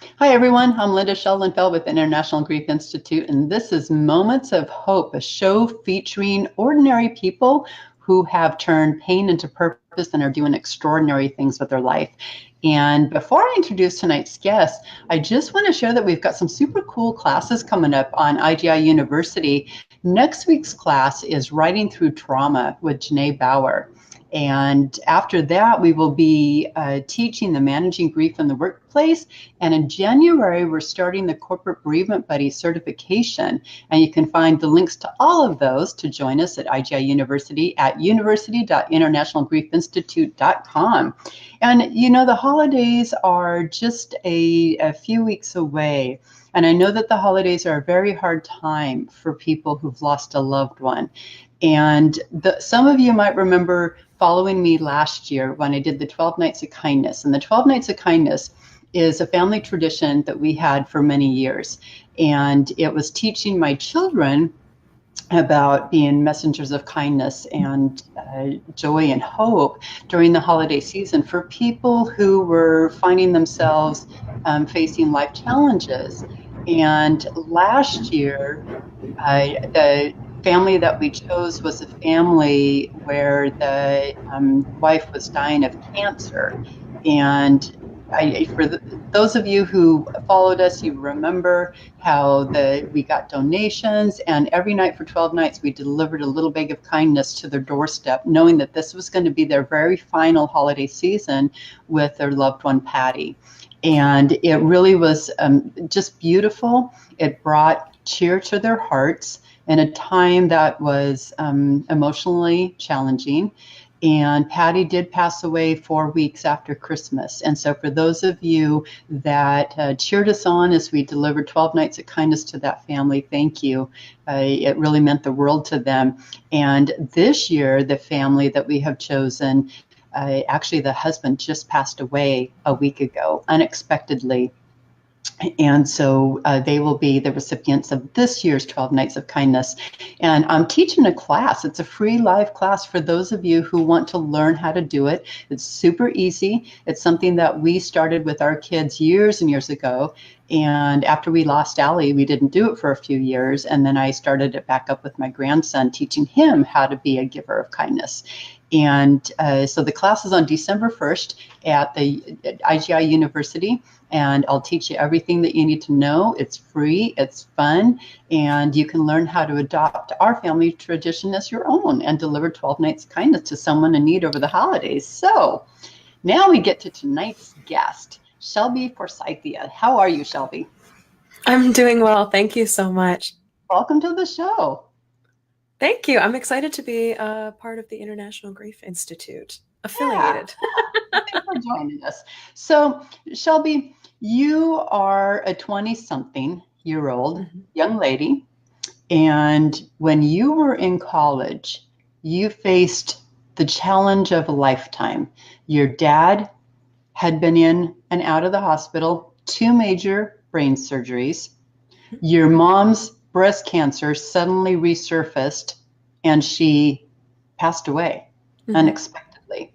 Hi, everyone. I'm Linda Sheldon-Feld with the International Grief Institute, and this is Moments of Hope, a show featuring ordinary people who have turned pain into purpose and are doing extraordinary things with their life. And before I introduce tonight's guest, I just want to share that we've got some super cool classes coming up on IGI University. Next week's class is Writing Through Trauma with Janae Bauer. And after that, we will be teaching the Managing Grief in the Workplace. And in January, we're starting the Corporate Bereavement Buddy certification. And you can find the links to all of those to join us at IGI University at university.internationalgriefinstitute.com. And you know, the holidays are just a few weeks away. And I know that the holidays are a very hard time for people who've lost a loved one. And some of you might remember following me last year when I did the 12 Nights of Kindness. And the 12 Nights of Kindness is a family tradition that we had for many years. And it was teaching my children about being messengers of kindness and joy and hope during the holiday season for people who were finding themselves facing life challenges. And last year, the family that we chose was a family where the wife was dying of cancer. And those of you who followed us, you remember how we got donations, and every night for 12 nights we delivered a little bag of kindness to their doorstep, knowing that this was going to be their very final holiday season with their loved one, Patty. And it really was just beautiful. It brought cheer to their hearts in a time that was emotionally challenging. And Patty did pass away 4 weeks after Christmas. And so for those of you that cheered us on as we delivered 12 Nights of Kindness to that family, thank you. It really meant the world to them. And this year, the family that we have chosen, actually the husband just passed away a week ago, unexpectedly. And so they will be the recipients of this year's 12 Nights of Kindness. And I'm teaching a class. It's a free live class for those of you who want to learn how to do it. It's super easy. It's something that we started with our kids years and years ago. And after we lost Allie, we didn't do it for a few years. And then I started it back up with my grandson, teaching him how to be a giver of kindness. And so the class is on December 1st at IGI University. And I'll teach you everything that you need to know. It's free, it's fun, and you can learn how to adopt our family tradition as your own and deliver 12 Nights of Kindness to someone in need over the holidays. So now we get to tonight's guest, Shelby Forsythia. How are you, Shelby? I'm doing well. Thank you so much. Welcome to the show. Thank you. I'm excited to be a part of the International Grief Institute, affiliated. Yeah. Thanks for joining us. So, Shelby, you are a 20-something-year-old young lady, and when you were in college, you faced the challenge of a lifetime. Your dad had been in and out of the hospital, 2 major brain surgeries. Your mom's breast cancer suddenly resurfaced, and she passed away unexpectedly.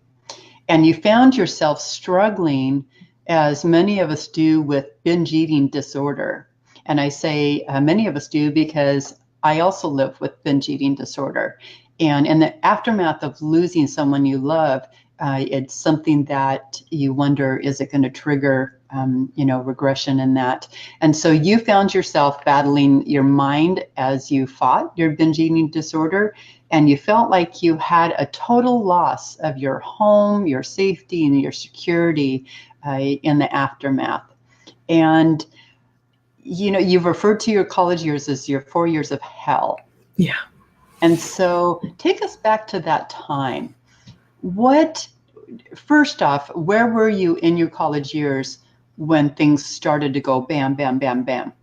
And you found yourself struggling, as many of us do, with binge eating disorder. And I say many of us do because I also live with binge eating disorder. And in the aftermath of losing someone you love, it's something that you wonder, is it going to trigger regression in that? And so you found yourself battling your mind as you fought your binge eating disorder, and you felt like you had a total loss of your home, your safety, and your security in the aftermath. And you've referred to your college years as your 4 years of hell. Yeah. And so take us back to that time. First off, where were you in your college years when things started to go bam, bam, bam, bam?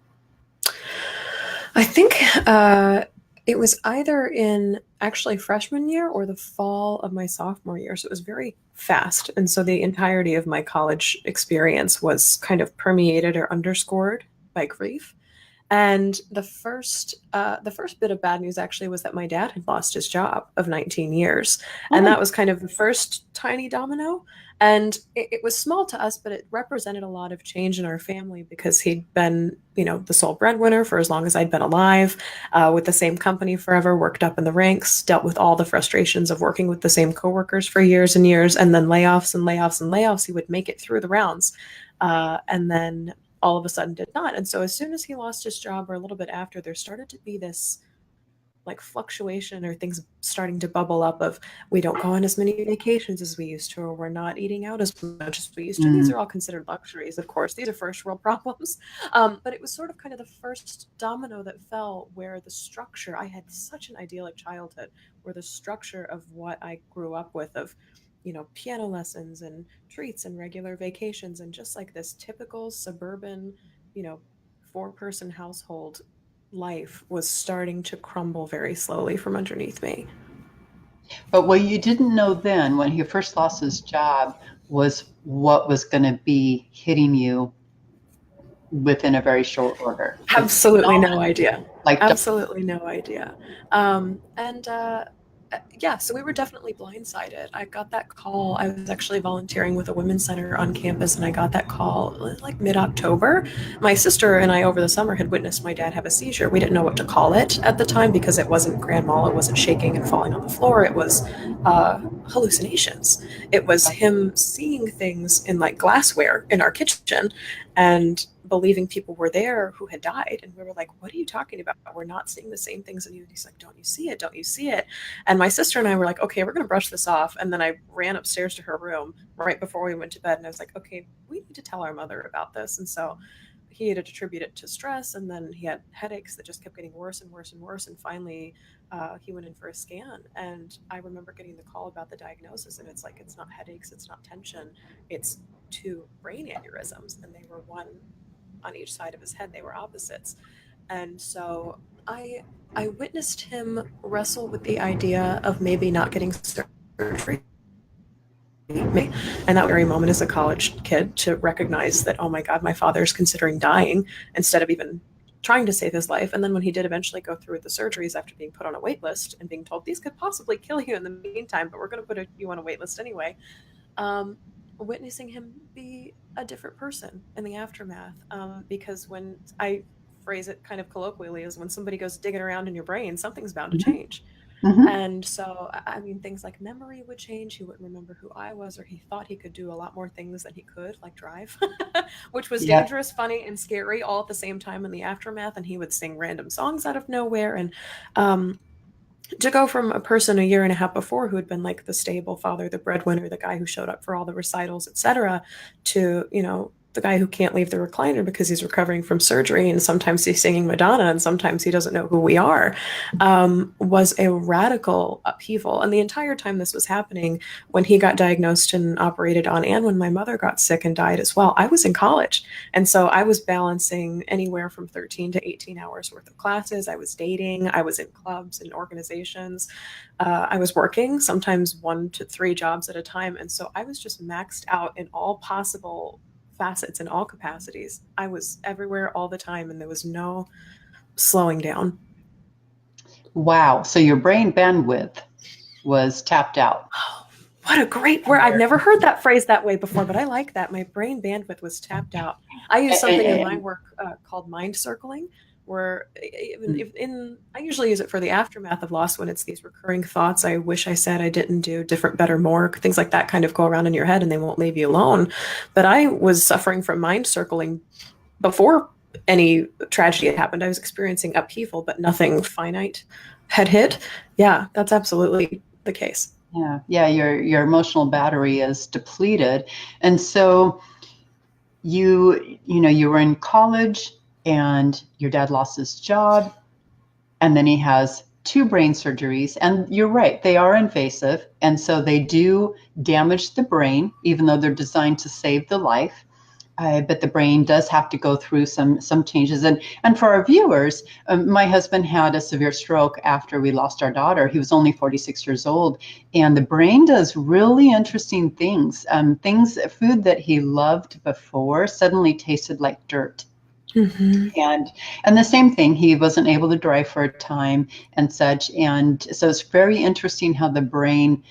I think it was either in actually freshman year or the fall of my sophomore year. So it was very fast. And so the entirety of my college experience was kind of permeated or underscored by grief. And the first bit of bad news actually was that my dad had lost his job of 19 years. And that was kind of the first tiny domino. And it was small to us, but it represented a lot of change in our family because he'd been, the sole breadwinner for as long as I'd been alive, with the same company forever, worked up in the ranks, dealt with all the frustrations of working with the same coworkers for years and years, and then layoffs and layoffs and layoffs. He would make it through the rounds, and then all of a sudden did not. And so as soon as he lost his job, or a little bit after, there started to be this like fluctuation or things starting to bubble up of, we don't go on as many vacations as we used to, or we're not eating out as much as we used to. These Mm. are all considered luxuries, of course. These are first world problems. But it was sort of kind of the first domino that fell, where the structure, I had such an idyllic childhood, where the structure of what I grew up with, of piano lessons and treats and regular vacations and just like this typical suburban, you know 4-person household life, was starting to crumble very slowly from underneath me. But what you didn't know then, when he first lost his job, was what was going to be hitting you within a very short order. Like Absolutely no idea. like Absolutely no idea. And Yeah, so we were definitely blindsided. I got that call. I was actually volunteering with a women's center on campus, and I got that call like mid October. My sister and I, over the summer, had witnessed my dad have a seizure. We didn't know what to call it at the time because it wasn't grand mal, it wasn't shaking and falling on the floor. It was hallucinations. It was him seeing things in like glassware in our kitchen and believing people were there who had died. And we were like, what are you talking about? We're not seeing the same things as you. And he's like, don't you see it? Don't you see it? And my sister and I were like, okay, we're going to brush this off. And then I ran upstairs to her room right before we went to bed. And I was like, okay, we need to tell our mother about this. And so he had attributed it to stress. And then he had headaches that just kept getting worse and worse and worse. And finally, he went in for a scan. And I remember getting the call about the diagnosis. And it's like, it's not headaches, it's not tension, it's 2 brain aneurysms. And they were one on each side of his head. They were opposites. And so I witnessed him wrestle with the idea of maybe not getting surgery. And that very moment as a college kid, to recognize that, oh my God, my father's considering dying instead of even trying to save his life. And then when he did eventually go through with the surgeries after being put on a wait list and being told these could possibly kill you in the meantime, but we're going to put you on a wait list anyway, witnessing him be a different person in the aftermath. Because when I phrase it kind of colloquially, is when somebody goes digging around in your brain, something's bound to change. Mm-hmm. And so, I mean, things like memory would change. He wouldn't remember who I was, or he thought he could do a lot more things than he could, like drive, which was Yeah. dangerous, funny, and scary all at the same time in the aftermath. And he would sing random songs out of nowhere. And to go from a person a year and a half before who had been like the stable father, the breadwinner, the guy who showed up for all the recitals, etc., to, the guy who can't leave the recliner because he's recovering from surgery, and sometimes he's singing Madonna, and sometimes he doesn't know who we are, was a radical upheaval. And the entire time this was happening, when he got diagnosed and operated on, and when my mother got sick and died as well, I was in college. And so I was balancing anywhere from 13 to 18 hours worth of classes. I was dating, I was in clubs and organizations. I was working sometimes 1 to 3 jobs at a time. And so I was just maxed out in all possible facets, in all capacities. I was everywhere all the time, and there was no slowing down. Wow. So your brain bandwidth was tapped out. Oh, what a great word. I've never heard that phrase that way before, but I like that. My brain bandwidth was tapped out. I use something in my work called mind circling, where I usually use it for the aftermath of loss, when it's these recurring thoughts, I wish I said, I didn't do, different, better, more, things like that kind of go around in your head and they won't leave you alone. But I was suffering from mind circling before any tragedy had happened. I was experiencing upheaval, but nothing finite had hit. Yeah, that's absolutely the case. Yeah, your emotional battery is depleted. And so you were in college, and your dad lost his job, and then he has 2 brain surgeries. And you're right, they are invasive, and so they do damage the brain, even though they're designed to save the life. But the brain does have to go through some changes. And for our viewers, my husband had a severe stroke after we lost our daughter. He was only 46 years old. And the brain does really interesting things. Food that he loved before suddenly tasted like dirt. Hmm. And the same thing, he wasn't able to drive for a time and such. And so it's very interesting how the brain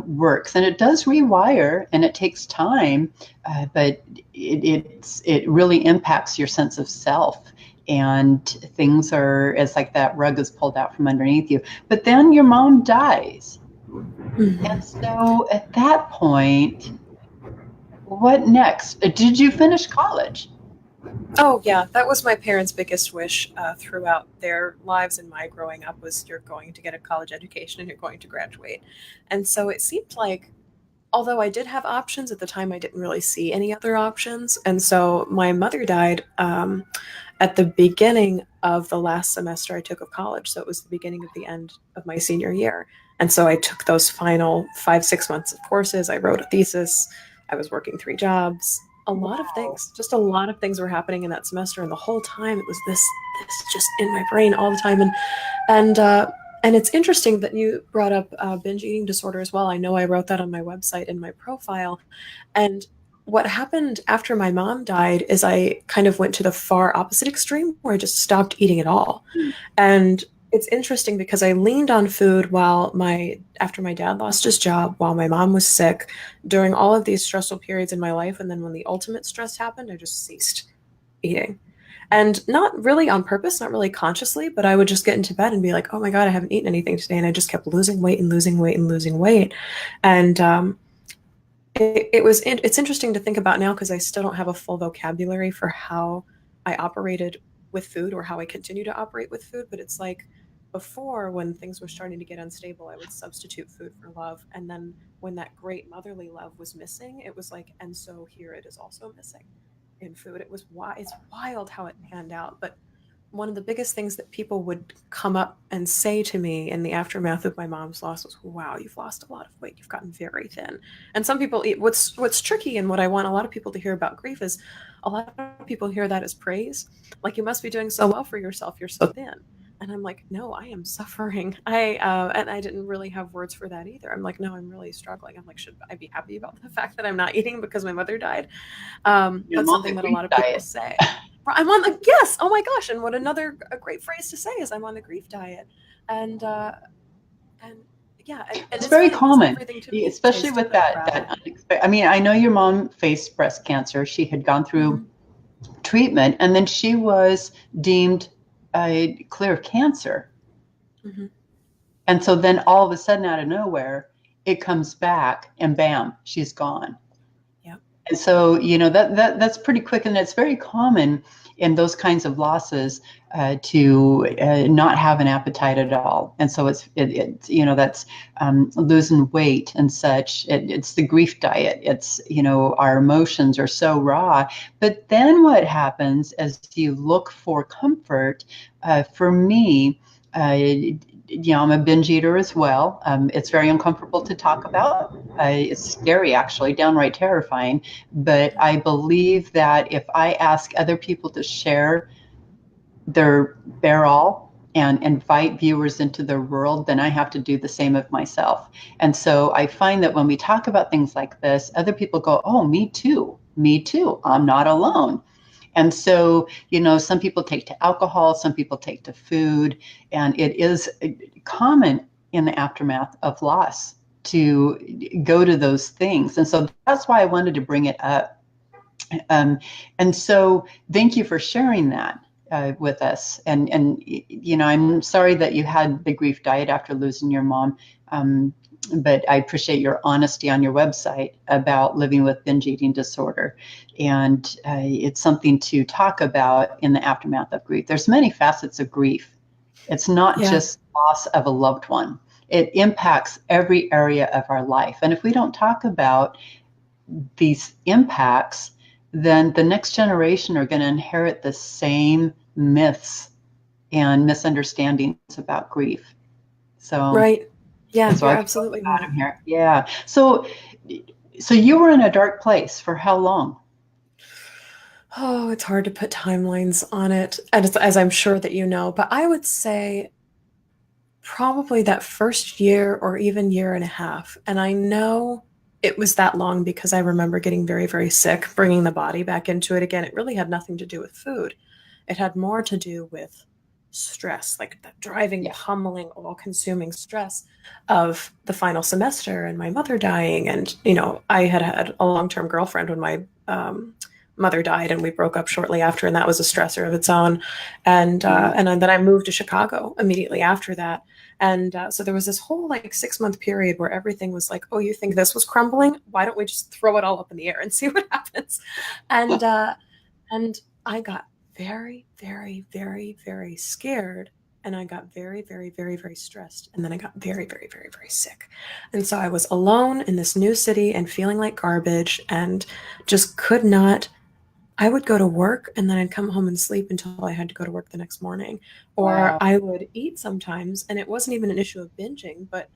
works, and it does rewire, and it takes time, but it really impacts your sense of self. And things are, it's like that rug is pulled out from underneath you. But then your mom dies. And Hmm. so at that point, what next? Did you finish college? Oh yeah, that was my parents' biggest wish throughout their lives and my growing up was you're going to get a college education and you're going to graduate. And so it seemed like although I did have options at the time, I didn't really see any other options. And so my mother died at the beginning of the last semester I took of college. So it was the beginning of the end of my senior year. And so I took those final 5, 6 months of courses. I wrote a thesis. I was working 3 jobs. A lot of things, just a lot of things were happening in that semester. And the whole time it was this just in my brain all the time. And and it's interesting that you brought up binge eating disorder as well. I know I wrote that on my website in my profile. And what happened after my mom died is I kind of went to the far opposite extreme where I just stopped eating at all. And it's interesting because I leaned on food while my after my dad lost his job, while my mom was sick, during all of these stressful periods in my life, and then when the ultimate stress happened, I just ceased eating. And not really on purpose, not really consciously, but I would just get into bed and be like, oh my God, I haven't eaten anything today. And I just kept losing weight and losing weight and losing weight. And it's interesting to think about now because I still don't have a full vocabulary for how I operated with food or how I continue to operate with food. But it's like before when things were starting to get unstable, I would substitute food for love. And then when that great motherly love was missing, it was like, and so here it is also missing in food. It's wild how it panned out. But one of the biggest things that people would come up and say to me in the aftermath of my mom's loss was, "Wow, you've lost a lot of weight. You've gotten very thin." And some people, what's tricky and what I want a lot of people to hear about grief is, a lot of people hear that as praise, like you must be doing so well for yourself. You're so thin. And I'm like, no, I am suffering. And I didn't really have words for that either. I'm like, no, I'm really struggling. I'm like, should I be happy about the fact that I'm not eating because my mother died? I'm But on the something that a grief lot of people diet. say. I'm on the yes. Oh my gosh! And what another a great phrase to say is I'm on the grief diet, and and yeah, and It's it's very funny because common, everything to me especially tasted with like that gravel. unexpected. I mean, I know your mom faced breast cancer. She had gone through Hmm. treatment, and then she was deemed clear of cancer. Hmm. And so then all of a sudden, out of nowhere, it comes back, and bam, she's gone. Yeah. And so, that's pretty quick, and it's very common in those kinds of losses to not have an appetite at all. And so that's losing weight and such. It's the grief diet. It's our emotions are so raw. But then what happens as you look for comfort? For me. I'm a binge eater as well. It's very uncomfortable to talk about. It's scary, actually, downright terrifying. But I believe that if I ask other people to share their all and invite viewers into their world, then I have to do the same of myself. And so I find that when we talk about things like this, other people go, oh, me too. Me too. I'm not alone. And so, some people take to alcohol, some people take to food, and it is common in the aftermath of loss to go to those things. And so that's why I wanted to bring it up. Um, and so, thank you for sharing that with us. And I'm sorry that you had the grief diet after losing your mom. But I appreciate your honesty on your website about living with binge eating disorder. And it's something to talk about in the aftermath of grief. There's many facets of grief. It's not Yeah. just loss of a loved one. It impacts every area of our life. And if we don't talk about these impacts, then the next generation are going to inherit the same myths and misunderstandings about grief. So, Right. Yeah, so you're I put both absolutely of right. them here. Yeah. So you were in a dark place for how long? Oh, it's hard to put timelines on it, as I'm sure that you know. But I would say probably that first year or even year and a half. And I know it was that long because I remember getting very, very sick, bringing the body back into it again. It really had nothing to do with food. It had more to do with stress, like the driving, Yeah. pummeling, all consuming stress of the final semester and my mother dying. And, you know, I had had a long term girlfriend when my mother died, and we broke up shortly after. And that was a stressor of its own. And then I moved to Chicago immediately after that. And so there was this whole like 6 month period where everything was like, oh, you think this was crumbling? Why don't we just throw it all up in the air and see what happens? And and I got very, very, very, very scared. And I got very, very, very, very stressed. And then I got very, very, very, very sick. And so I was alone in this new city and feeling like garbage and just could not. I would go to work and then I'd come home and sleep until I had to go to work the next morning. Or Wow. I would eat sometimes, and it wasn't even an issue of binging, but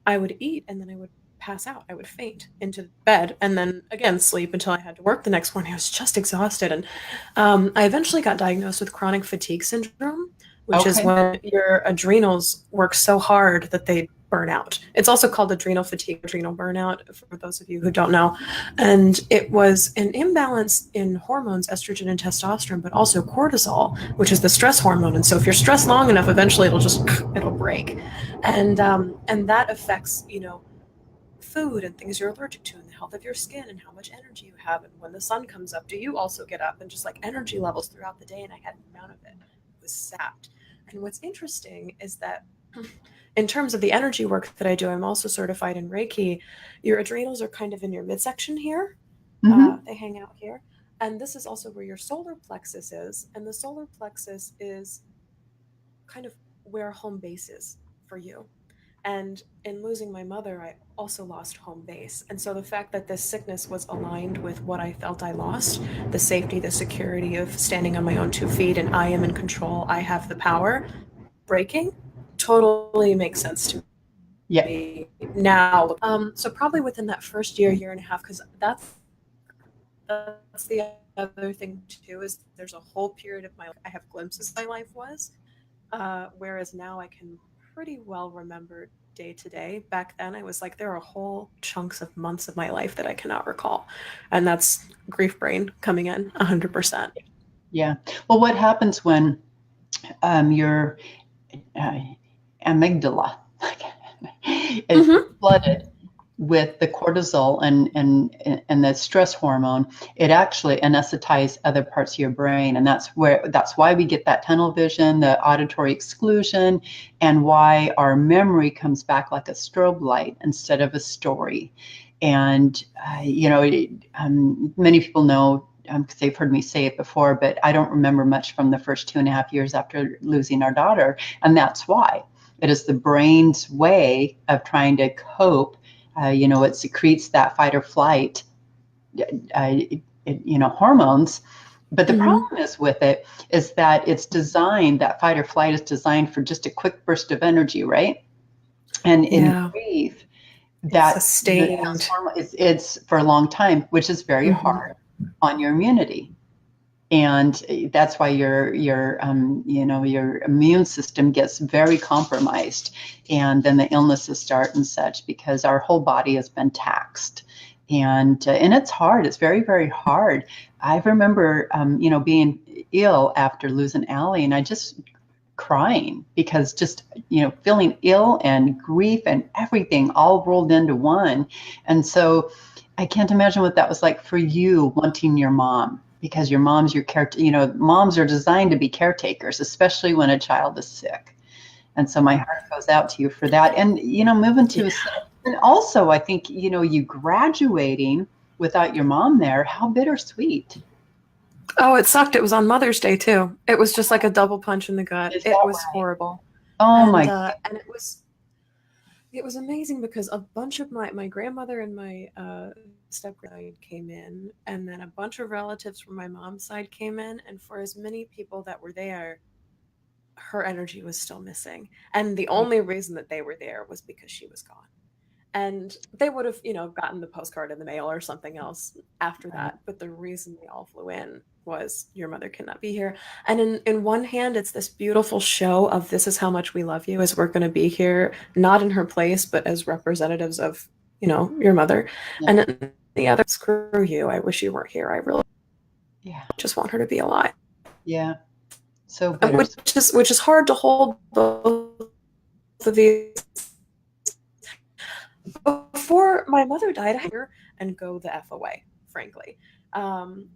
I would eat and then I would pass out. I would faint into bed and then again sleep until I had to work the next morning. I was just exhausted. And I eventually got diagnosed with chronic fatigue syndrome, which is Okay. when your adrenals work so hard that they burn out. It's also called adrenal fatigue, adrenal burnout, for those of you who don't know. And it was an imbalance in hormones, estrogen and testosterone, but also cortisol, which is the stress hormone. And so if you're stressed long enough, eventually it'll break. And that affects, you know, food and things you're allergic to and the health of your skin and how much energy you have. And when the sun comes up, do you also get up? And just like energy levels throughout the day. And I had none of it. It was sapped. And what's interesting is that in terms of the energy work that I do, I'm also certified in Reiki. Your adrenals are kind of in your midsection here. Hmm. They hang out here. And this is also where your solar plexus is. And the solar plexus is kind of where home base is for you. And in losing my mother, I also lost home base. And so the fact that this sickness was aligned with what I felt I lost, the safety, the security of standing on my own 2 feet, and I am in control, I have the power, breaking totally makes sense to Yeah. me now. So probably within that first year, year and a half, because that's the other thing too, is there's a whole period of my life I have glimpses of my life was, whereas now I can pretty well remember day to day. Back then, I was like, there are whole chunks of months of my life that I cannot recall. And that's grief brain coming in 100%. Yeah. Well, what happens when your uh, amygdala is Mm-hmm. flooded with the cortisol and the stress hormone? It actually anesthetizes other parts of your brain, and that's why we get that tunnel vision, the auditory exclusion, and why our memory comes back like a strobe light instead of a story. And many people know, because they've heard me say it before, but I don't remember much from the first 2.5 years after losing our daughter, and that's why. It is the brain's way of trying to cope. It secretes that fight or flight, hormones. But the Mm-hmm. problem is with it is that that fight or flight is designed for just a quick burst of energy, right? And in Yeah. grief, It's those sustained. hormones, it's for a long time, which is very Mm-hmm. hard on your immunity. And that's why your immune system gets very compromised, and then the illnesses start and such, because our whole body has been taxed. And it's hard. It's very, very hard. I remember being ill after losing Allie, and I just crying, because just feeling ill and grief and everything all rolled into one. And so I can't imagine what that was like for you, wanting your mom, because your mom's your care. Moms are designed to be caretakers, especially when a child is sick. And so my heart goes out to you for that. And moving to a Yeah. city, and also I think you graduating without your mom there, how bittersweet. Oh, it sucked. It was on Mother's Day too. It was just like a double punch in the gut. Is It that was right? horrible. Oh And my. and it was amazing because a bunch of my grandmother and my step grandmother came in, and then a bunch of relatives from my mom's side came in, and for as many people that were there, her energy was still missing. And the only reason that they were there was because she was gone. And they would have, gotten the postcard in the mail or something else after Right. that. But the reason they all flew in was your mother cannot be here. And in one hand, it's this beautiful show of this is how much we love you, as we're going to be here, not in her place, but as representatives of your mother. Yeah. And then the other, screw you. I wish you weren't here. I really Yeah. just want her to be alive. Yeah. So And bitter. which is hard to hold both of these. Before my mother died, I had her and go the F away, frankly. And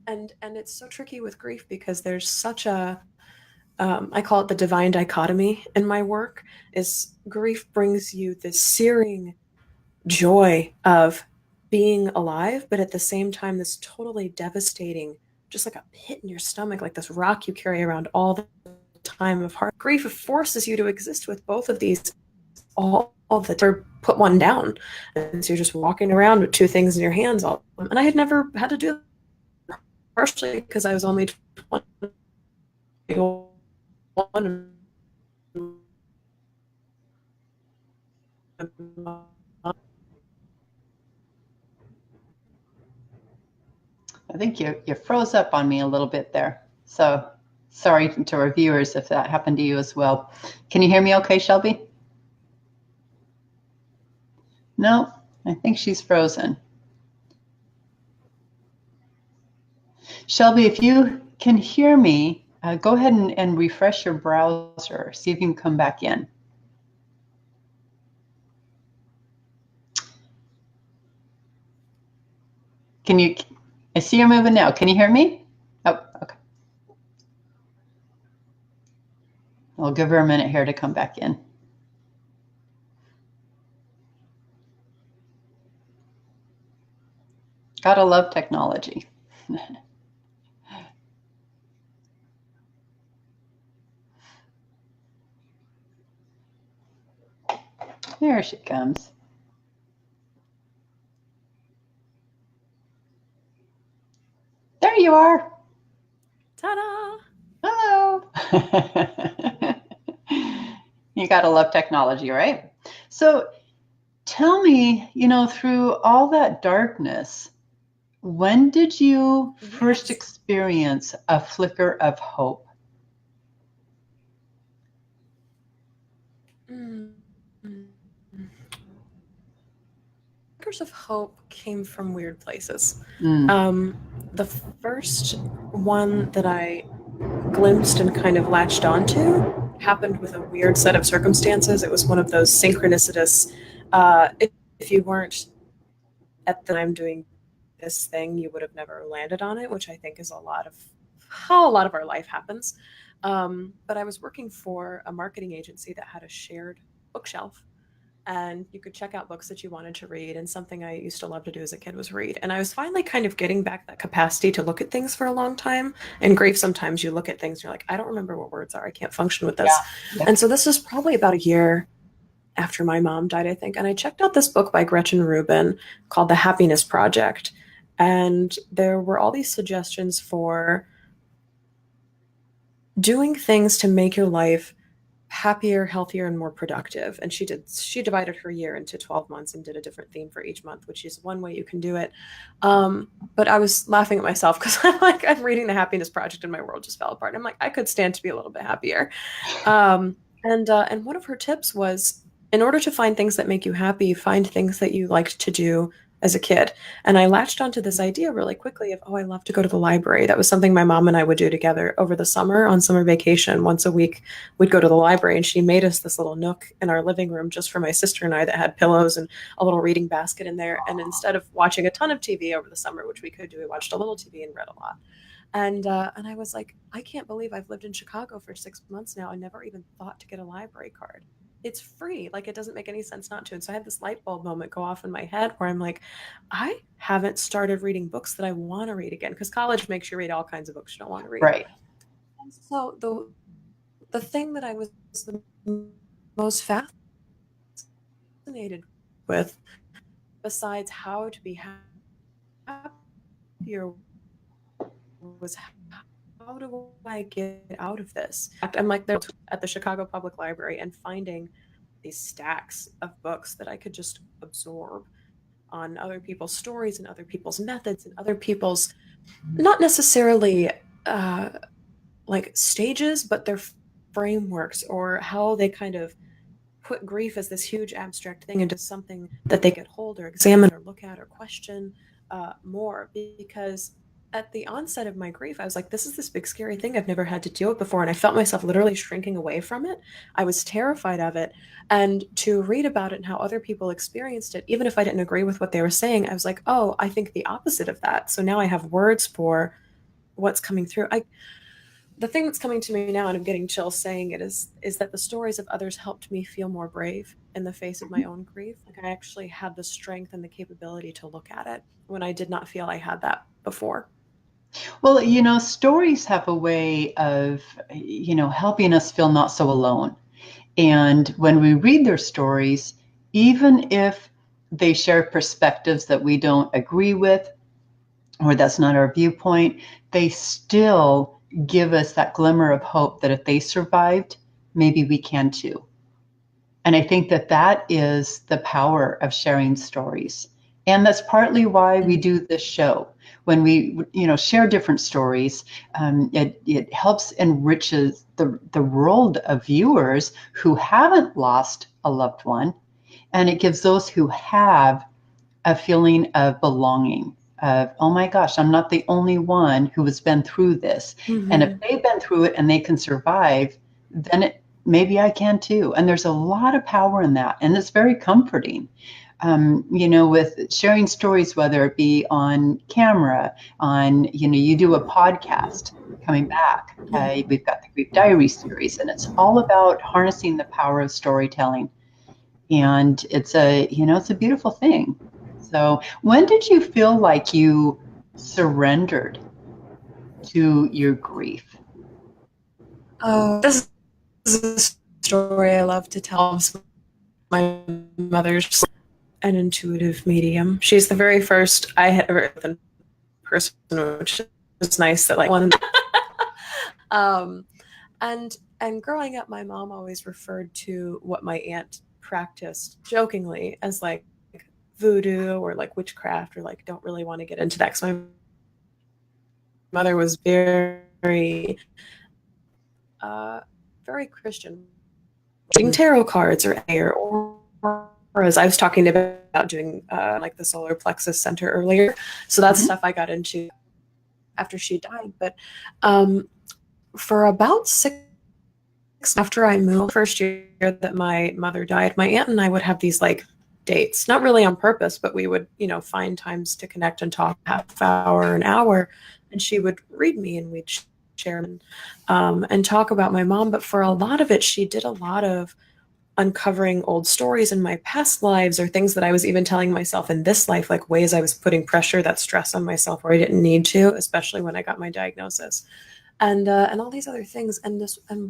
it's so tricky with grief because there's such a I call it the divine dichotomy in my work. Is grief brings you this searing joy of being alive, but at the same time, this totally devastating, just like a pit in your stomach, like this rock you carry around all the time of heart. Grief forces you to exist with both of these all the time, or put one down. And so you're just walking around with two things in your hands all. And I had never had to do that, partially because I was only 21. I think you froze up on me a little bit there. So sorry to our viewers if that happened to you as well. Can you hear me okay, Shelby? No, I think she's frozen. Shelby, if you can hear me, go ahead and refresh your browser. See if you can come back in. Can you, I see you're moving now. Can you hear me? Oh, okay. I'll give her a minute here to come back in. Gotta love technology. There she comes. There you are. Ta-da! Hello. You gotta love technology, right? So tell me, through all that darkness, when did you first Yes. experience a flicker of hope? Mm. Flickers of hope came from weird places. Mm, The first one that I glimpsed and kind of latched onto happened with a weird set of circumstances. It was one of those synchronicitous, if you weren't at the time doing this thing, you would have never landed on it, which I think is a lot of how a lot of our life happens. But I was working for a marketing agency that had a shared bookshelf, and you could check out books that you wanted to read. And something I used to love to do as a kid was read. And I was finally kind of getting back that capacity to look at things for a long time. In grief, sometimes you look at things and you're like, I don't remember what words are. I can't function with this. yeah, yeah. And so this was probably about a year after my mom died, I think. And I checked out this book by Gretchen Rubin called The Happiness Project. And there were all these suggestions for doing things to make your life happier, healthier, and more productive. And she divided her year into 12 months and did a different theme for each month, which is one way you can do it. But I was laughing at myself because I'm reading The Happiness Project and my world just fell apart. And I'm like, I could stand to be a little bit happier. And one of her tips was, in order to find things that make you happy, find things that you liked to do as a kid. And I latched onto this idea really quickly of, oh, I love to go to the library. That was something my mom and I would do together over the summer on summer vacation. Once a week, we'd go to the library, and she made us this little nook in our living room just for my sister and I that had pillows and a little reading basket in there. And instead of watching a ton of TV over the summer, which we could do, we watched a little TV and read a lot. And I was like, I can't believe I've lived in Chicago for 6 months now. I never even thought to get a library card. It's free. Like, it doesn't make any sense not to. And so I had this light bulb moment go off in my head where I'm like, I haven't started reading books that I want to read again, because college makes you read all kinds of books you don't want to read. Right. And so the thing that I was the most fascinated with, besides how to be happier, was how do I get out of this? I'm like there at the Chicago Public Library and finding these stacks of books that I could just absorb on other people's stories and other people's methods and other people's, not necessarily like stages, but their frameworks, or how they kind of put grief as this huge abstract thing into something that they could hold or examine or look at or question more. Because at the onset of my grief, I was like, this is this big scary thing I've never had to deal with before. And I felt myself literally shrinking away from it. I was terrified of it. And to read about it and how other people experienced it, even if I didn't agree with what they were saying, I was like, oh, I think the opposite of that. So now I have words for what's coming through. The thing that's coming to me now, and I'm getting chills saying it, is that the stories of others helped me feel more brave in the face of my own grief. Like I actually had the strength and the capability to look at it when I did not feel I had that before. Well, stories have a way of, helping us feel not so alone. And when we read their stories, even if they share perspectives that we don't agree with, or that's not our viewpoint, they still give us that glimmer of hope that if they survived, maybe we can too. And I think that that is the power of sharing stories. And that's partly why we do this show. When we, share different stories, it helps enriches the world of viewers who haven't lost a loved one, and it gives those who have a feeling of belonging. Of, oh my gosh, I'm not the only one who has been through this. And if Mm-hmm. they've been through it and they can survive, then maybe I can too. And there's a lot of power in that. And it's very comforting. With sharing stories, whether it be on camera, you do a podcast coming back. We've got the Grief Diary series, and it's all about harnessing the power of storytelling. And it's a beautiful thing. So, when did you feel like you surrendered to your grief? Oh, this is a story I love to tell. My mother's an intuitive medium. She's the very first I had ever met in person, which is nice that like one. um, and growing up, my mom always referred to what my aunt practiced jokingly as like voodoo or like witchcraft, or like don't really want to get into that because my mother was very very Christian, reading tarot cards or as I was talking about doing like the solar plexus center earlier. So that's Mhm. stuff I got into after she died. But um, for about 6 after I moved, first year that my mother died, my aunt and I would have these like dates, not really on purpose, but we would, find times to connect and talk half hour, an hour, and she would read me and we'd share and talk about my mom. But for a lot of it, she did a lot of uncovering old stories in my past lives or things that I was even telling myself in this life, like ways I was putting pressure, that stress on myself where I didn't need to, especially when I got my diagnosis and all these other things. And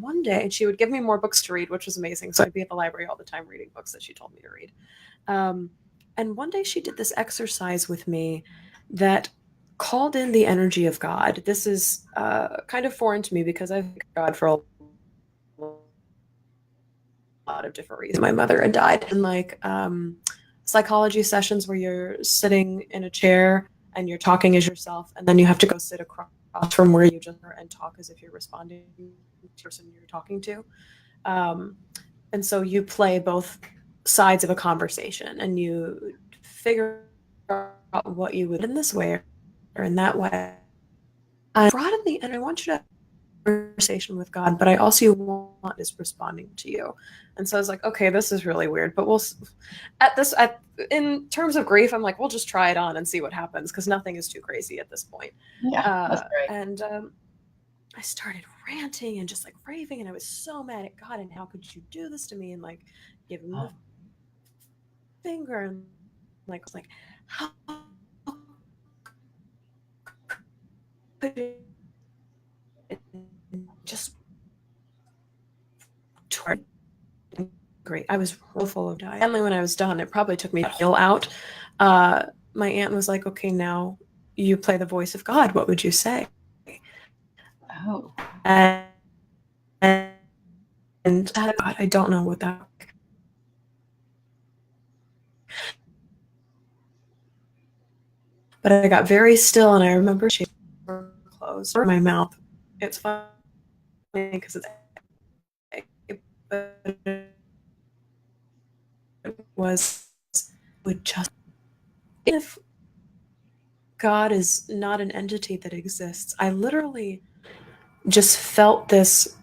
one day, and she would give me more books to read, which was amazing. So I'd be at the library all the time reading books that she told me to read. Um, and one day she did this exercise with me that called in the energy of God. This is kind of foreign to me because I've God for a lot of different reasons. My mother had died, and like psychology sessions where you're sitting in a chair and you're talking as yourself, and then you have to go sit across from where you just were and talk as if you're responding to the person you're talking to. Um, and so you play both sides of a conversation and you figure out what you would in this way or in that way. I brought in the, and I want you to conversation with God, but I also want is responding to you. And so I was like, okay, this is really weird, but in terms of grief, I'm like, we'll just try it on and see what happens because nothing is too crazy at this point. Yeah, that's right. And I started ranting and just like raving, and I was so mad at God and how could you do this to me, and like give him the finger and like how could it just great. I was full of joy. Finally, when I was done, it probably took me to heal out. Uh, my aunt was like, "Okay, now you play the voice of God. What would you say?" Oh, And, and God, I don't know what that. But I got very still, and I remember she closed my mouth. It's funny because it's was would just, if God is not an entity that exists, I literally just felt this,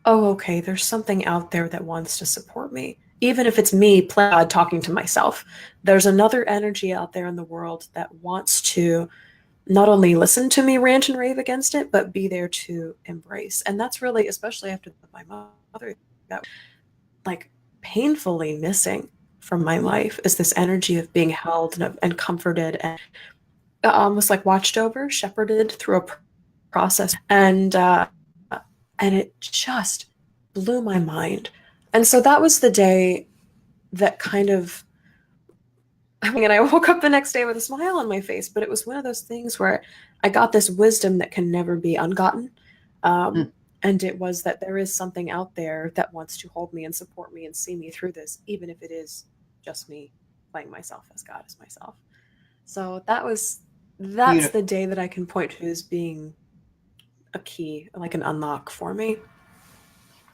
oh, okay, there's something out there that wants to support me. Even if it's me talking to myself, there's another energy out there in the world that wants to not only listen to me rant and rave against it, but be there to embrace. And that's really, especially after my mother, that like painfully missing from my life is this energy of being held and comforted and almost like watched over, shepherded through a process. And it just blew my mind. And so that was the day that kind of, I mean, I woke up the next day with a smile on my face, but it was one of those things where I got this wisdom that can never be ungotten. Mm. And it was that there is something out there that wants to hold me and support me and see me through this, even if it is just me playing myself as God as myself. So that's Beautiful. the day that I can point to as being a key, like an unlock for me.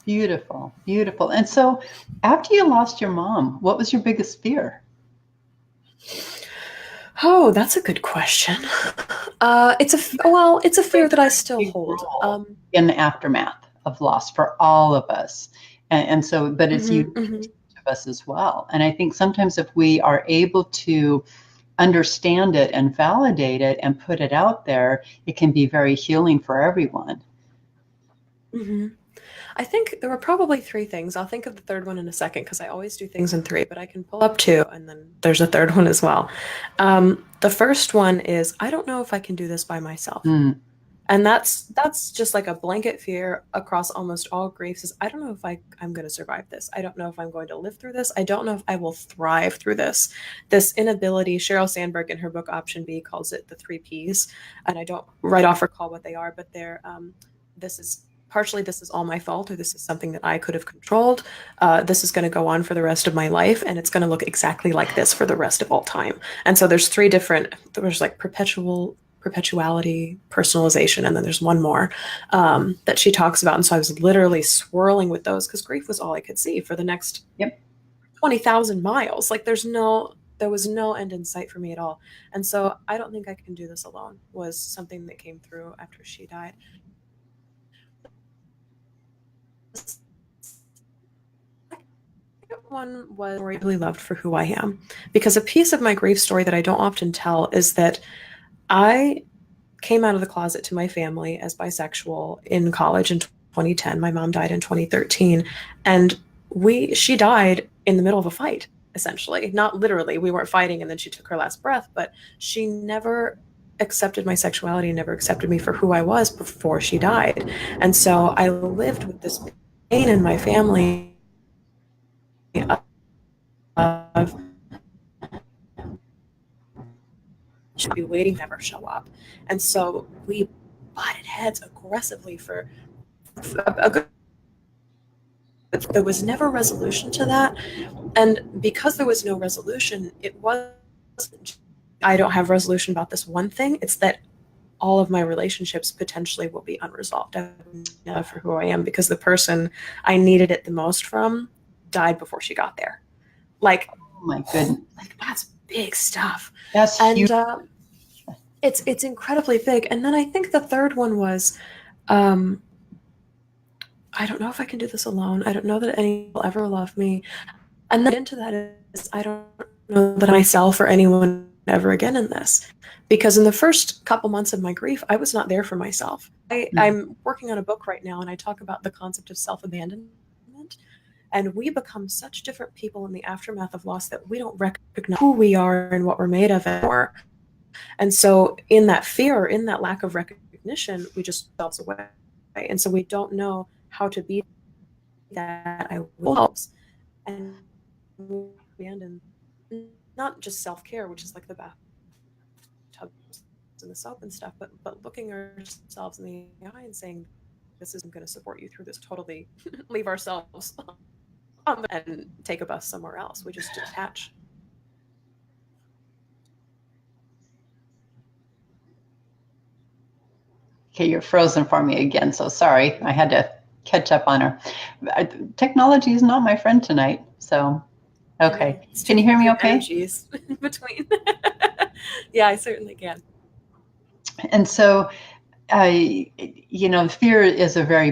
Beautiful. Beautiful. And so after you lost your mom, what was your biggest fear? Oh, that's a good question. It's a fear that I still Big hold. role in the aftermath of loss for all of us. And so, but it's Mhm, unique mhm. to each of us as well. And I think sometimes if we are able to understand it and validate it and put it out there, it can be very healing for everyone. Mhm. I think there were probably three things. I'll think of the third one in a second because I always do things in three, but I can pull up two, and then there's a third one as well. The first one is I don't know if I can do this by myself. Mm. And that's just like a blanket fear across almost all griefs is I don't know if I'm going to survive this. I don't know if I'm going to live through this. I don't know if I will thrive through this. This inability, Sheryl Sandberg in her book Option B calls it the three Ps. And I don't right off recall what they are, but they're this is partially this is all my fault or this is something that I could have controlled. This is going to go on for the rest of my life and it's going to look exactly like this for the rest of all time. And so there's like perpetuality, personalization, and then there's one more that she talks about. And so I was literally swirling with those because grief was all I could see for the next Yep. 20,000 miles. Like there was no end in sight for me at all. And so I don't think I can do this alone was something that came through after she died. One was really loved for who I am because a piece of my grief story that I don't often tell is that I came out of the closet to my family as bisexual in college in 2010. My mom died in 2013, and she died in the middle of a fight. Essentially, not literally, we weren't fighting, and then she took her last breath. But she never accepted my sexuality, and never accepted me for who I was before she died. And so I lived with this pain in my family of should be waiting to never show up. And so we butted heads aggressively for a good. There was never resolution to that. And because there was no resolution, it wasn't, I don't have resolution about this one thing. It's that all of my relationships potentially will be unresolved for who I am because the person I needed it the most from died before she got there. Like, Oh my goodness. like that's big stuff. That's And huge. it's incredibly big. And then I think the third one was um, I don't know if I can do this alone. I don't know that anyone will ever love me. And then into that is I don't know that myself or anyone ever again in this. Because in the first couple months of my grief, I was not there for myself. I'm working on a book right now and I talk about the concept of self-abandonment. And we become such different people in the aftermath of loss that we don't recognize who we are and what we're made of anymore. And so in that fear, in that lack of recognition, we just ourselves away. And so we don't know how to be that I will. And abandon not just self-care, which is like the bathtubs and the soap and stuff, but looking ourselves in the eye and saying, this isn't going to support you through this, totally leave ourselves and take a bus somewhere else. We just detach. Okay, you're frozen for me again, so sorry. I had to catch up on her. Technology is not my friend tonight, so Okay. It's Can two you hear me kindred okay? energies in between. Yeah, I certainly can. And so, fear is a very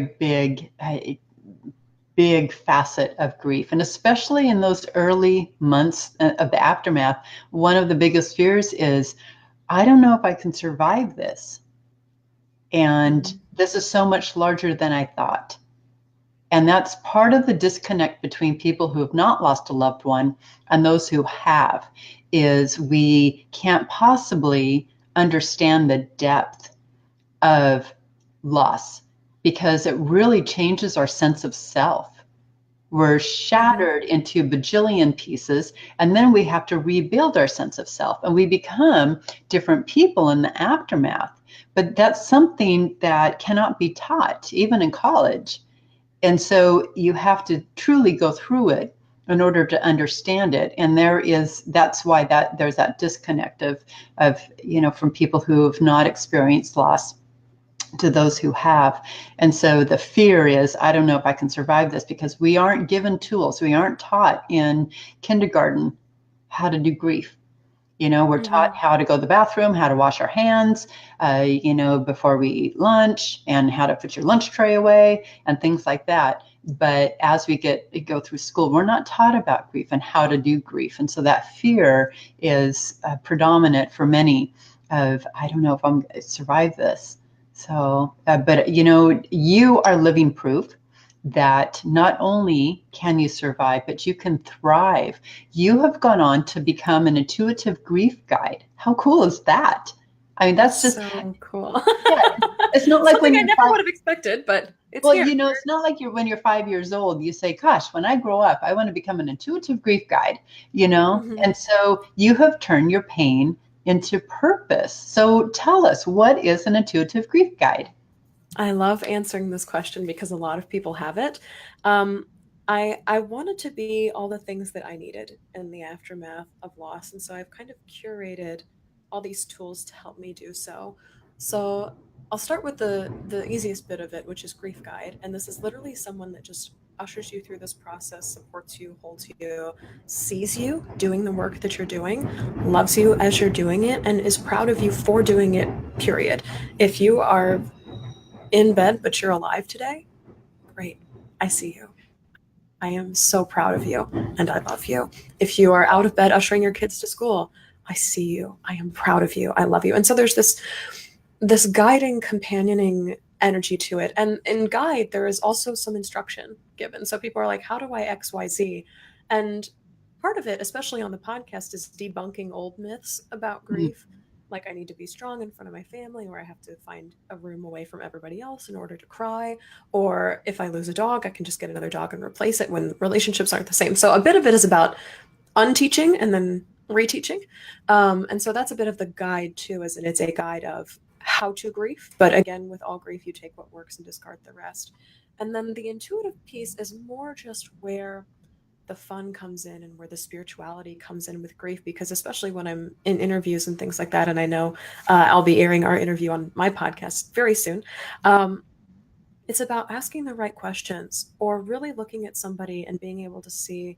big facet of grief. And especially in those early months of the aftermath, one of the biggest fears is, I don't know if I can survive this. And Hmm. this is so much larger than I thought. And that's part of the disconnect between people who have not lost a loved one and those who have, is we can't possibly understand the depth of loss because it really changes our sense of self. We're Hmm. shattered into bajillion pieces, and then we have to rebuild our sense of self, and we become different people in the aftermath. But that's something that cannot be taught, even in college. And so you have to truly go through it in order to understand it. And that's why there's that disconnect of from people who have not experienced loss to those who have. And so the fear is, I don't know if I can survive this, because we aren't given tools. We aren't taught in kindergarten how to do grief. We're taught Hmm. how to go to the bathroom, how to wash our hands, before we eat lunch, and how to put your lunch tray away, and things like that. But as we go through school, we're not taught about grief and how to do grief, and so that fear is predominant for many. Of, I don't know if I'm going to survive this. So, but you are living proof that not only can you survive, but you can thrive. You have gone on to become an intuitive grief guide. How cool is that? I mean, That's that's just, so cool. yeah, it's not like Something when I you're never five. would have expected, but it's Well, here. it's not like when you're 5 years old, you say, gosh, when I grow up, I want to become an intuitive grief guide, you know? Hmm. And so you have turned your pain into purpose. So tell us, what is an intuitive grief guide? I love answering this question because a lot of people have it. Um, I wanted to be all the things that I needed in the aftermath of loss, and so I've kind of curated all these tools to help me do so. So I'll start with the easiest bit of it, which is Grief Guide, and this is literally someone that just ushers you through this process, supports you, holds you, sees you doing the work that you're doing, loves you as you're doing it, and is proud of you for doing it. Period. If you are in bed, but you're alive today, great. I see you. I am so proud of you and I love you. If you are out of bed ushering your kids to school, I see you. I am proud of you. I love you. And so there's this guiding, companioning energy to it. And in guide, there is also some instruction given. So people are like, how do I XYZ? And part of it, especially on the podcast, is debunking old myths about Mm, grief. Like, I need to be strong in front of my family, or I have to find a room away from everybody else in order to cry. Or if I lose a dog, I can just get another dog and replace it when relationships aren't the same. So a bit of it is about unteaching and then reteaching. And so that's a bit of the guide too, as in it's a guide of how to grieve. But again, with all grief, you take what works and discard the rest. And then the intuitive piece is more just where the fun comes in and where the spirituality comes in with grief, because especially when I'm in interviews and things like that, and I know I'll be airing our interview on my podcast very soon. um, it's about asking the right questions, or really looking at somebody and being able to see,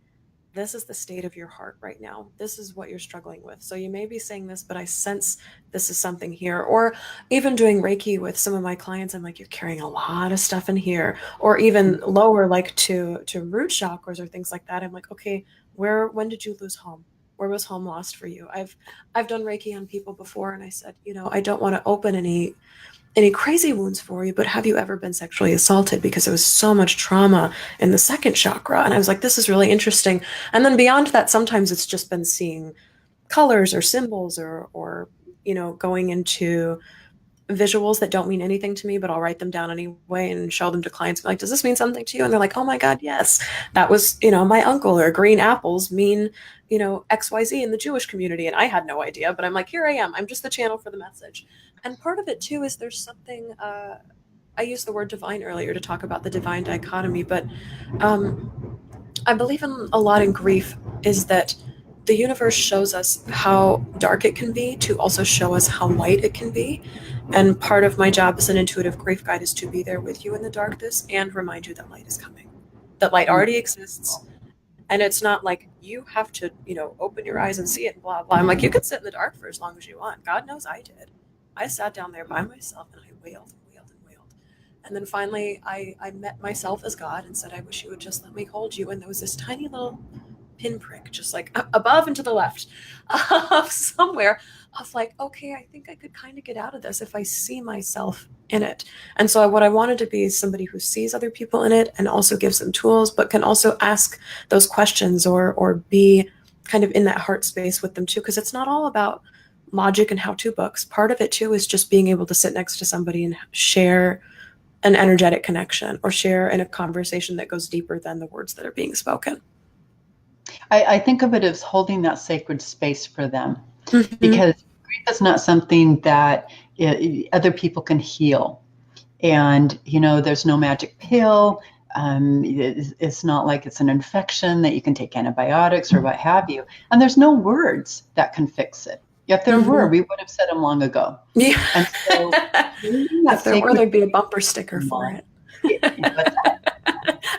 this is the state of your heart right now. This is what you're struggling with. So you may be saying this, but I sense this is something here. Or even doing Reiki with some of my clients, I'm like, you're carrying a lot of stuff in here. Or even lower, like to root chakras or things like that. I'm like, okay, when did you lose home? Where was home lost for you? I've done Reiki on people before, and I said, I don't want to open any crazy wounds for you, but have you ever been sexually assaulted? Because there was so much trauma in the second chakra. And I was like, this is really interesting. And then beyond that, sometimes it's just been seeing colors or symbols, or going into visuals that don't mean anything to me, but I'll write them down anyway and show them to clients. I'm like, does this mean something to you? And they're like, oh my God, yes. That was, my uncle. Or green apples mean, XYZ in the Jewish community. And I had no idea, but I'm like, here I am. I'm just the channel for the message. And part of it too is there's something, I used the word divine earlier to talk about the divine dichotomy, but um, I believe in a lot in grief is that the universe shows us how dark it can be to also show us how light it can be. And part of my job as an intuitive grief guide is to be there with you in the darkness and remind you that light is coming, that light mm, already exists, And it's not like you have to, open your eyes and see it and blah, blah. I'm like, you can sit in the dark for as long as you want. God knows I did. I sat down there by myself and I wailed and wailed and wailed. And then finally, I met myself as God and said, I wish you would just let me hold you. And there was this tiny little pinprick, just like above and to the left of somewhere, of like, okay, I think I could kind of get out of this if I see myself in it. And so what I wanted to be is somebody who sees other people in it and also gives them tools, but can also ask those questions or be kind of in that heart space with them too, because it's not all about logic and how-to books. Part of it too is just being able to sit next to somebody and share an energetic connection or share in a conversation that goes deeper than the words that are being spoken. I think of it as holding that sacred space for them, Mm-hmm. because grief is not something that other people can heal. And, there's no magic pill. It's not like it's an infection that you can take antibiotics or what have you. And there's no words that can fix it. If there were, Mm-hmm. we would have said them long ago. Yeah. And so, holding that If there were, sacred there'd be a space bumper for sticker for someone, it. what's that?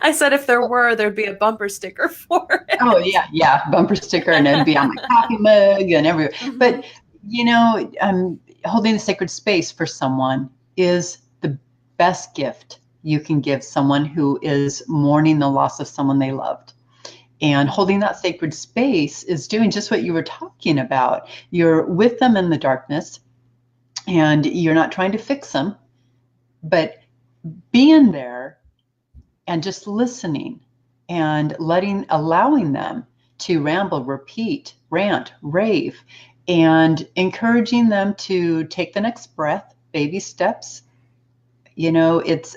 I said if there were, there'd be a bumper sticker for Oh it. yeah, bumper sticker, and it'd be on my coffee mug and everywhere. Mm-hmm. But holding the sacred space for someone is the best gift you can give someone who is mourning the loss of someone they loved. And holding that sacred space is doing just what you were talking about. You're with them in the darkness, and you're not trying to fix them, but being there and just listening and allowing them to ramble, repeat, rant, rave, and encouraging them to take the next breath, baby steps. It's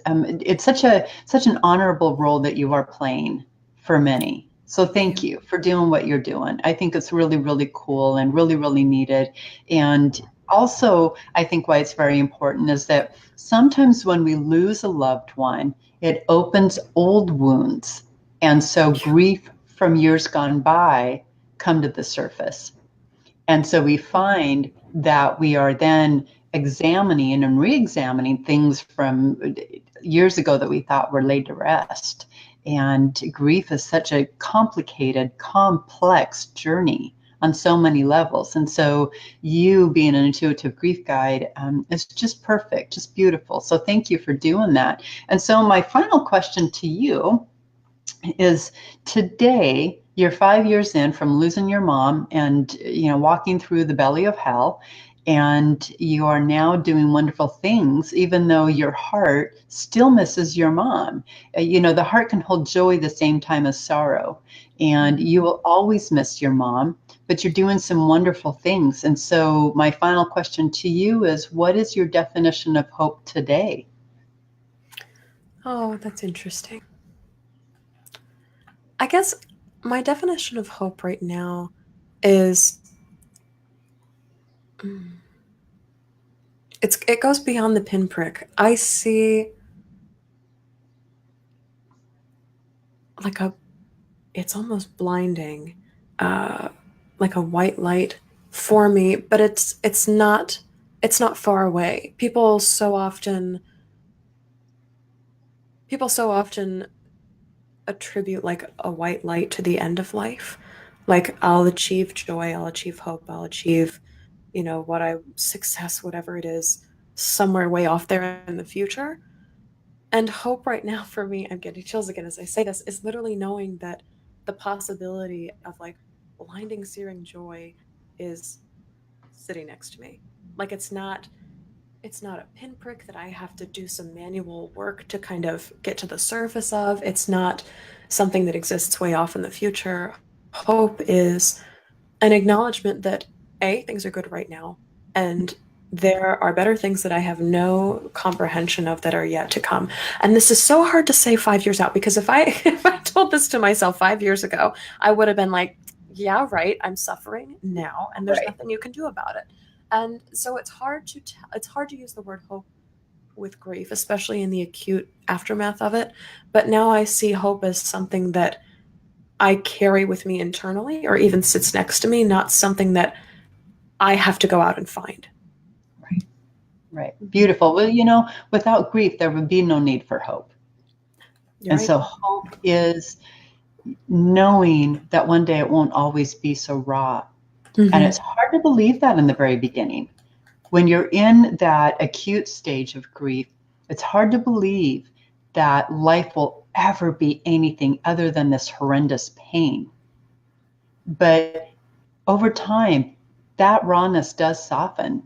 such an honorable role that you are playing for many. So Yeah. thank you for doing what you're doing. I think it's really, really cool and really, really needed. And also, I think why it's very important is that sometimes when we lose a loved one, it opens old wounds. And so grief from years gone by come to the surface. And so we find that we are then examining and re-examining things from years ago that we thought were laid to rest. And grief is such a complicated, complex journey on so many levels. And so you being an intuitive grief guide is just perfect, just beautiful. So thank you for doing that. And so my final question to you is, today you're 5 years in from losing your mom and walking through the belly of hell, and you are now doing wonderful things even though your heart still misses your mom. The heart can hold joy the same time as sorrow, and you will always miss your mom, but you're doing some wonderful things. And so my final question to you is, what is your definition of hope today? Oh, that's interesting. I guess my definition of hope right now is it goes beyond the pinprick. I see like it's almost blinding, uh, like a white light for me, but it's not far away. People so often attribute like a white light to the end of life. Like I'll achieve joy, I'll achieve hope, I'll achieve, what I success, whatever it is, somewhere way off there in the future. And hope right now for me, I'm getting chills again as I say this, is literally knowing that the possibility of like blinding, searing joy is sitting next to me. Like it's not a pinprick that I have to do some manual work to kind of get to the surface of. It's not something that exists way off in the future. Hope is an acknowledgement that A, things are good right now, and there are better things that I have no comprehension of that are yet to come. And this is so hard to say 5 years out, because if I if I told this to myself 5 years ago, I would have been like, yeah, right, I'm suffering now and there's Right. nothing you can do about it. And so it's hard to use the word hope with grief, especially in the acute aftermath of it. But now I see hope as something that I carry with me internally or even sits next to me, not something that I have to go out and find. Right. Right. Beautiful. Well, without grief, there would be no need for hope. You're And right. so hope is, knowing that one day it won't always be so raw. And it's hard to believe that in the very beginning. When you're in that acute stage of grief, it's hard to believe that life will ever be anything other than this horrendous pain. But over time, that rawness does soften.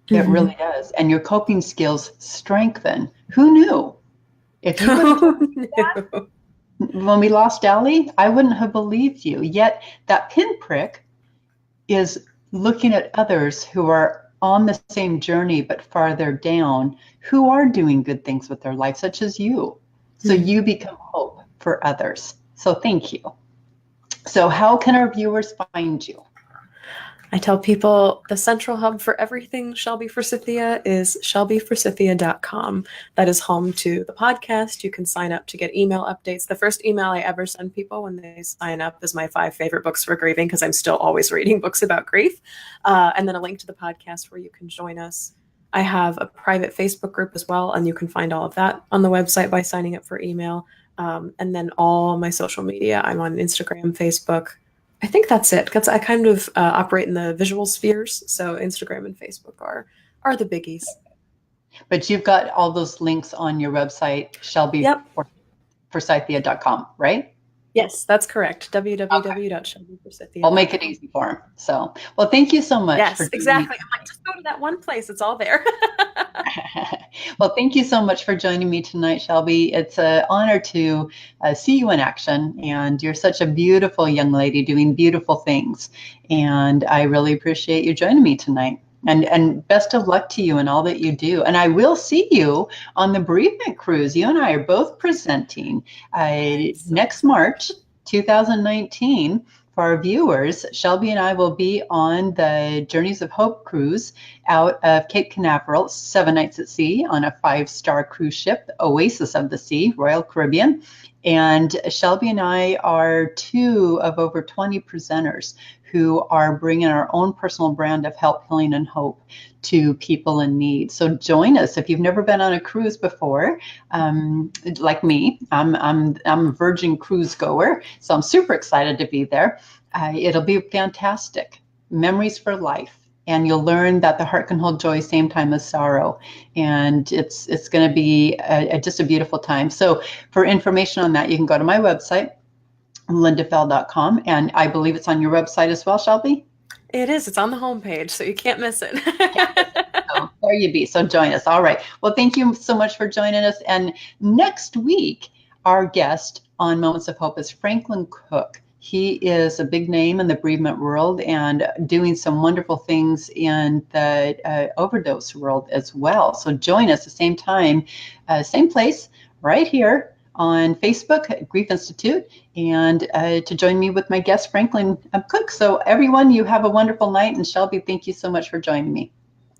It really does. And your coping skills strengthen. Who knew? If you would have told me that when we lost Allie, I wouldn't have believed you. Yet that pinprick is looking at others who are on the same journey but farther down, who are doing good things with their life, such as you. So you become hope for others. So thank you. So how can our viewers find you? I tell people the central hub for everything Shelby Forsythia is shelbyforsythia.com. That is home to the podcast. You can sign up to get email updates. The first email I ever send people when they sign up is my 5 favorite books for grieving, because I'm still always reading books about grief. And then a link to the podcast where you can join us. I have a private Facebook group as well, and you can find all of that on the website by signing up for email. And then all my social media. I'm on Instagram, Facebook. I think that's it, because I kind of operate in the visual spheres. So Instagram and Facebook are the biggies. But you've got all those links on your website, shelbyforsythia.com, right? Yes, that's correct. www.shelbyforsythia.com. I'll make it easy for them. So, well, thank you so much. Yes, exactly. I'm like, just go to that one place. It's all there. Well, thank you so much for joining me tonight, Shelby. It's an honor to see you in action, and you're such a beautiful young lady doing beautiful things. And I really appreciate you joining me tonight. And best of luck to you in all that you do. And I will see you on the bereavement cruise. You and I are both presenting next March 2019. For our viewers, Shelby and I will be on the Journeys of Hope cruise out of Cape Canaveral, 7 nights at sea on a 5-star cruise ship, Oasis of the Sea, Royal Caribbean. And Shelby and I are 2 of over 20 presenters who are bringing our own personal brand of help, healing, and hope to people in need. So join us if you've never been on a cruise before. Like me, I'm a virgin cruise goer, so I'm super excited to be there. It'll be fantastic. Memories for life. And you'll learn that the heart can hold joy same time as sorrow. And it's going to be just a beautiful time. So for information on that, you can go to my website, lindafell.com. And I believe it's on your website as well, Shelby? It is. It's on the homepage, so you can't miss it. So there you be. So join us. All right. Well, thank you so much for joining us. And next week, our guest on Moments of Hope is Franklin Cook. He is a big name in the bereavement world and doing some wonderful things in the overdose world as well. So join us at the same time, same place, right here on Facebook, Grief Institute, and to join me with my guest, Franklin Cook. So everyone, you have a wonderful night. And Shelby, thank you so much for joining me.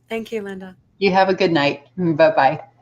Thank you, Linda. You have a good night. Bye-bye.